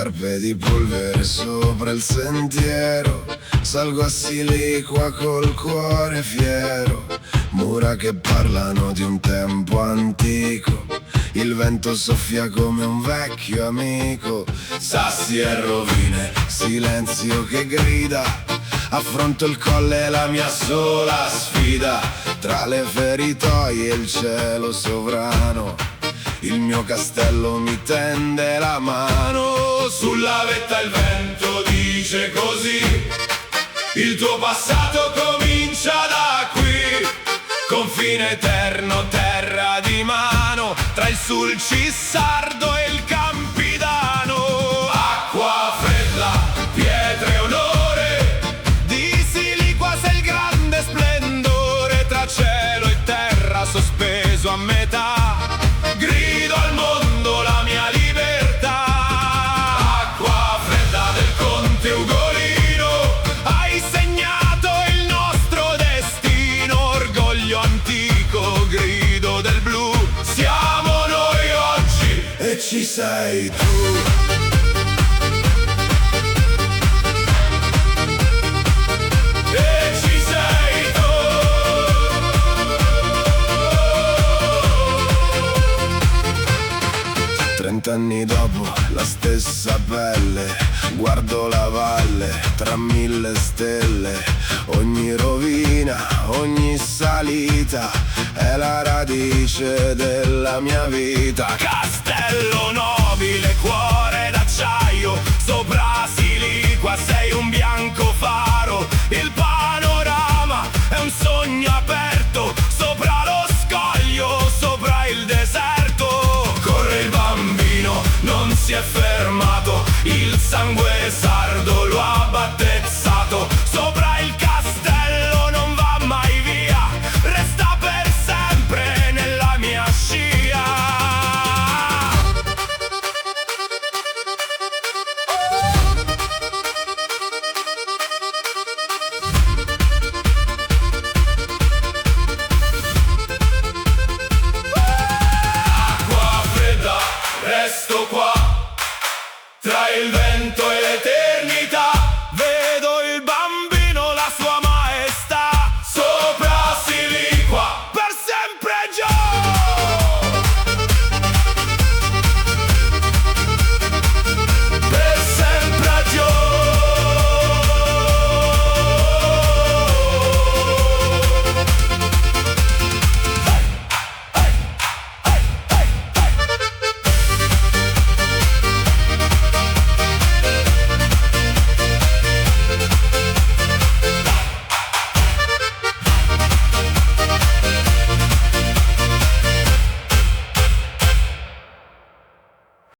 Scarpe di polvere sopra il sentiero, salgo a Siliqua col cuore fiero. Mura che parlano di un tempo antico, il vento soffia come un vecchio amico. Sassi e rovine, silenzio che grida, affronto il colle, la mia sola sfida. Tra le feritoie e il cielo sovrano, il mio castello mi tende la mano. Sulla vetta il vento dice così: il tuo passato comincia da qui. Confine eterno, terra di mano, tra il Sulcissardo e il Campidano. Acqua fredda, pietre onore, di Siliqua sei il grande splendore. Tra cielo e terra sospeso a metà, grido al mondo la mia libertà. Acqua fredda del conte Ugolino, hai segnato il nostro destino. Orgoglio antico, grido del blu, siamo noi oggi e ci sei tu. Trent'anni dopo, la stessa pelle, guardo la valle tra mille stelle. Ogni rovina, ogni salita è la radice della mia vita. Castello nobile, cuore d'acciaio, sopra Siliqua sei un bianco faro. Il panorama è un sogno aperto, sopra lo scoglio, sopra il deserto. Corre il bambino, non si è fermato, il sangue sardo lo ha battezzato. Sopra il castello non va mai via, resta per sempre nella mia scia. Acqua fredda, resto qua.